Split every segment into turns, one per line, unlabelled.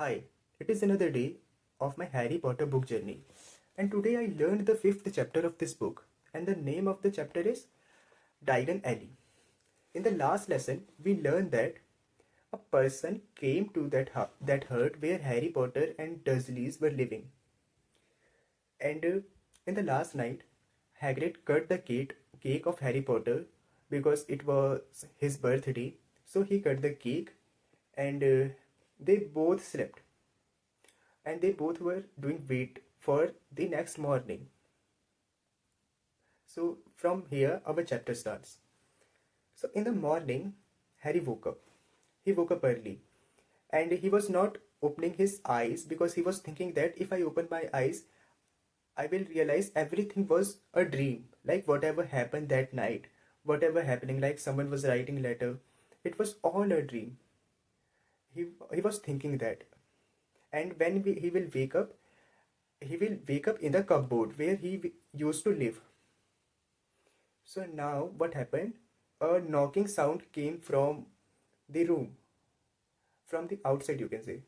Hi, it is another day of my Harry Potter book journey, and today I learned the fifth chapter of this book, and the name of the chapter is Diagon Alley. In the last lesson, we learned that a person came to that hut where Harry Potter and Dursleys were living, and in the last night, Hagrid cut the cake of Harry Potter because it was his birthday. So he cut the cake, and they both slept and they both were doing wait for the next morning. So from here our chapter starts. So in the morning, Harry woke up. He woke up early and he was not opening his eyes because he was thinking that if I open my eyes, I will realize everything was a dream. Like whatever happened that night, whatever happening, like someone was writing letter, it was all a dream. He was thinking that. And when he will wake up, he will wake up in the cupboard where he used to live. So now what happened? A knocking sound came from the room, from the outside you can say.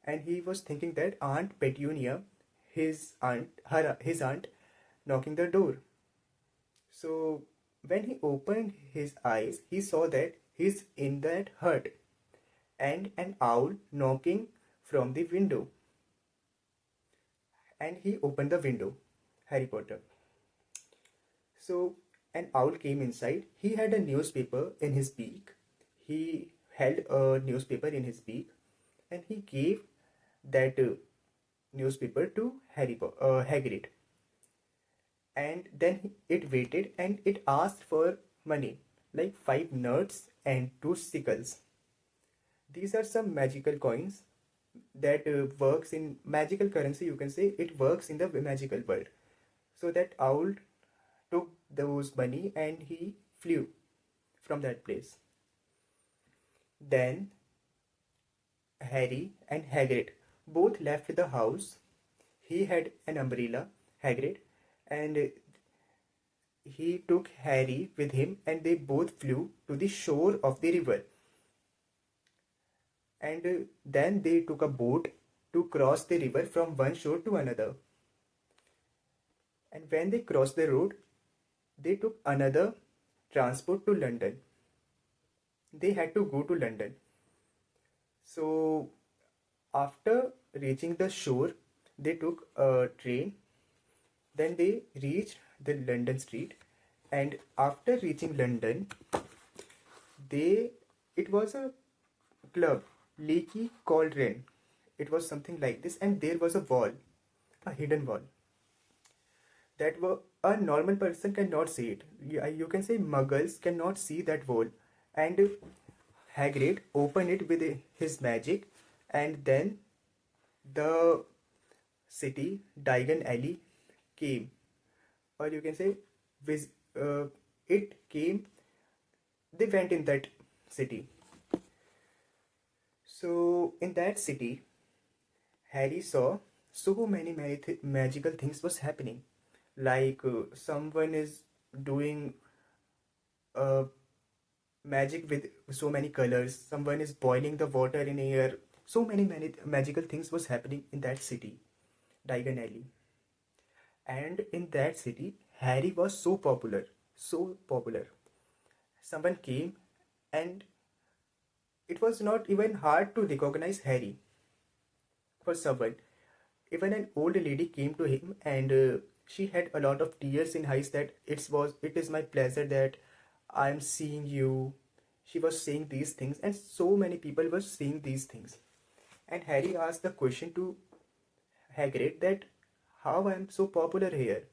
And he was thinking that Aunt Petunia, his aunt, knocking the door. So when he opened his eyes, he saw that he's in that hut and an owl knocking from the window. And he opened the window, Harry Potter. So an owl came inside. He had a newspaper in his beak. He held a newspaper in his beak and he gave that newspaper to Hagrid. And then it waited and it asked for money, like 5 nuts and 2 sickles. These are some magical coins that works in magical currency. You can say it works in the magical world. So that owl took those money and he flew from that place. Then Harry and Hagrid both left the house. He had an umbrella, Hagrid, and he took Harry with him and they both flew to the shore of the river. And then they took a boat to cross the river from one shore to another. And when they crossed the road, they took another transport to London. They had to go to London. So after reaching the shore, they took a train. Then they reached the London street, and after reaching London, they it was a club, Leaky Cauldron. It was something like this, and there was a wall, a hidden wall that were a normal person cannot see it. You can say muggles cannot see that wall, and Hagrid opened it with his magic, and then the city Diagon Alley came, or you can say uh, it came. They went in that city. So in that city, Harry saw so many magical things was happening. Like someone is doing uh, magic with so many colors. Someone is boiling the water in air. So many magical things was happening in that city, Diagon Alley. And in that city, Harry was so popular, so popular. Someone came and it was not even hard to recognize Harry for someone. Even an old lady came to him and she had a lot of tears in eyes that it is my pleasure that I am seeing you. She was saying these things and so many people were saying these things. And Harry asked the question to Hagrid that how I am so popular here.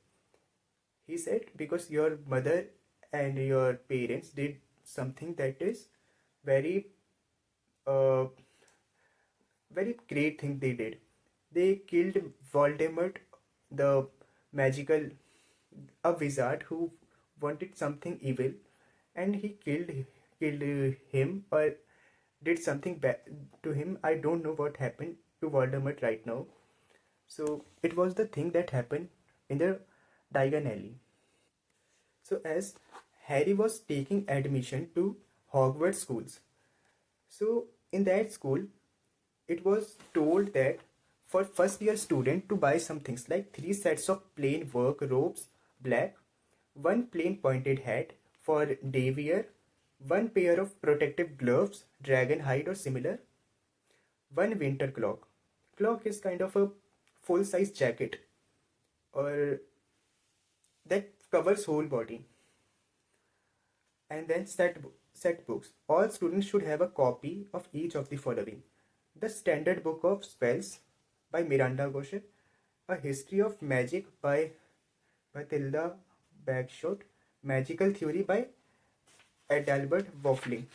He said because your mother and your parents did something that is very uh, very great thing they did. They killed Voldemort, the magical, a wizard who wanted something evil, and he killed him or did something bad to him. I don't know what happened to Voldemort right now. So it was the thing that happened in the Diagon Alley. So as Harry was taking admission to Hogwarts schools, so in that school it was told that for first year student to buy some things like 3 sets of plain work robes, black, one plain pointed hat for day wear, one pair of protective gloves, dragon hide or similar, one winter cloak. Cloak is kind of a full size jacket or that covers whole body. And then set books. All students should have a copy of each of the following: The Standard Book of Spells by Miranda Gosher, A History of Magic by Matilda Bagshot, Magical Theory by Adalbert Waffling,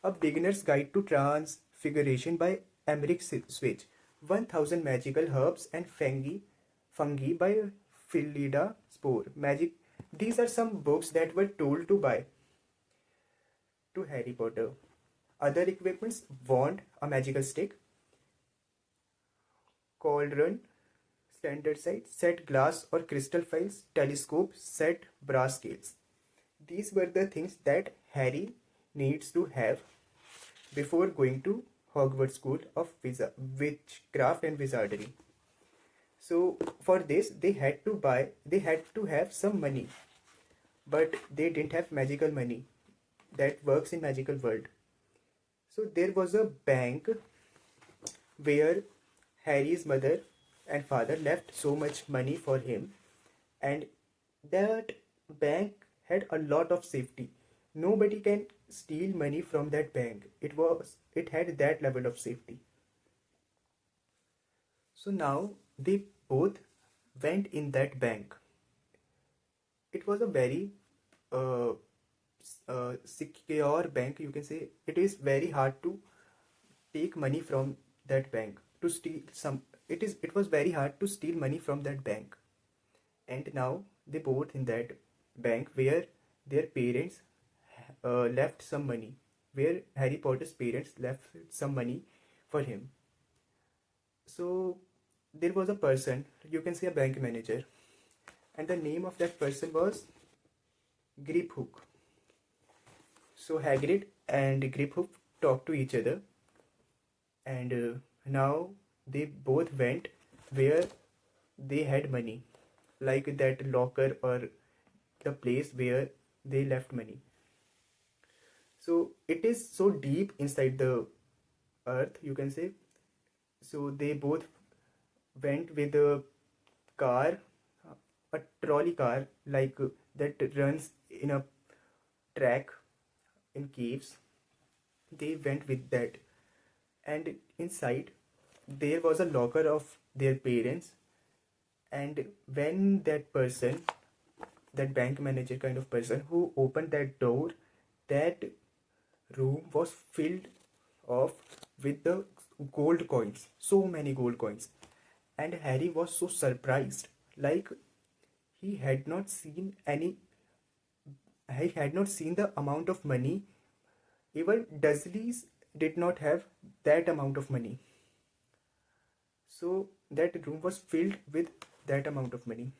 A Beginner's Guide to Transfiguration by Emmerich Switch, 1000 Magical Herbs and Fungi by Philida Spore. Magic. These are some books that were told to buy to Harry Potter. Other equipments: wand, a magical stick, cauldron, standard size, set glass or crystal files, telescope, set brass scales. These were the things that Harry needs to have before going to Hogwarts School of Witchcraft and Wizardry. So for this they had to have some money, but they didn't have magical money that works in magical world. So there was a bank where Harry's mother and father left so much money for him, and that bank had a lot of safety. Nobody can steal money from that bank. It had that level of safety. So now they both went in that bank. It was a very uh, secure bank, you can say. It is very hard to take money from that bank to steal some. It was very hard to steal money from that bank. And now they both in that bank where their parents left some money, where Harry Potter's parents left some money for him. So there was a person, you can say a bank manager, and the name of that person was Griphook. So Hagrid and Griphook talked to each other, and now they both went where they had money, like that locker or the place where they left money. So it is so deep inside the earth, you can say. So they both went with a car, a trolley car, like that runs in a track in caves. They went with that, and inside there was a locker of their parents. And when that person, that bank manager kind of person who opened that door, that room was filled off with the gold coins, so many gold coins. And Harry was so surprised, like he had not seen any, he had not seen the amount of money. Even Dursleys did not have that amount of money. So that room was filled with that amount of money.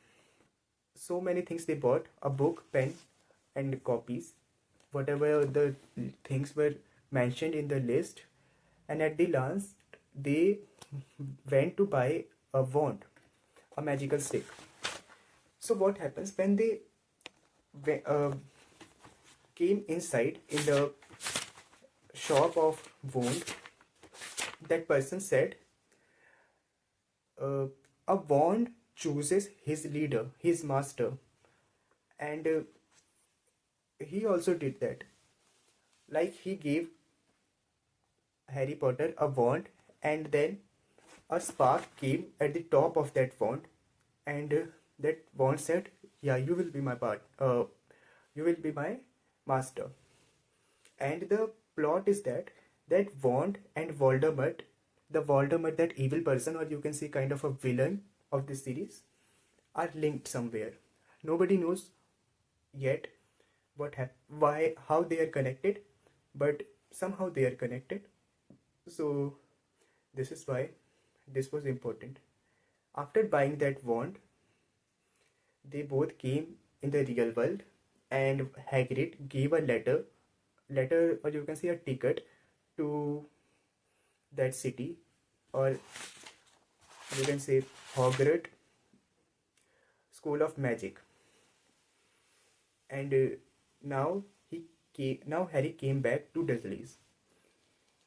So many things they bought: a book, pen, and copies, whatever the things were mentioned in the list. And at the last, they went to buy a wand, a magical stick. So what happens when they came inside in the shop of wand? That person said, a wand chooses his leader, his master, and he also did that. Like he gave Harry Potter a wand, and then a spark came at the top of that wand, and that wand said, "Yeah, you will be my you will be my master." And the plot is that wand and Voldemort, the Voldemort, that evil person, or you can say kind of a villain of this series, are linked somewhere. Nobody knows yet why, how they are connected, but somehow they are connected. So this is why this was important. After buying that wand, they both came in the real world, and Hagrid gave a letter, or you can say a ticket, to that city, or you can say Hogwarts School of Magic. And now Harry came back to Dursley's,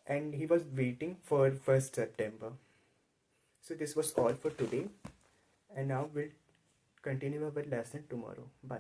and he was waiting for 1st September. So this was all for today, and now we'll continue our lesson tomorrow. Bye.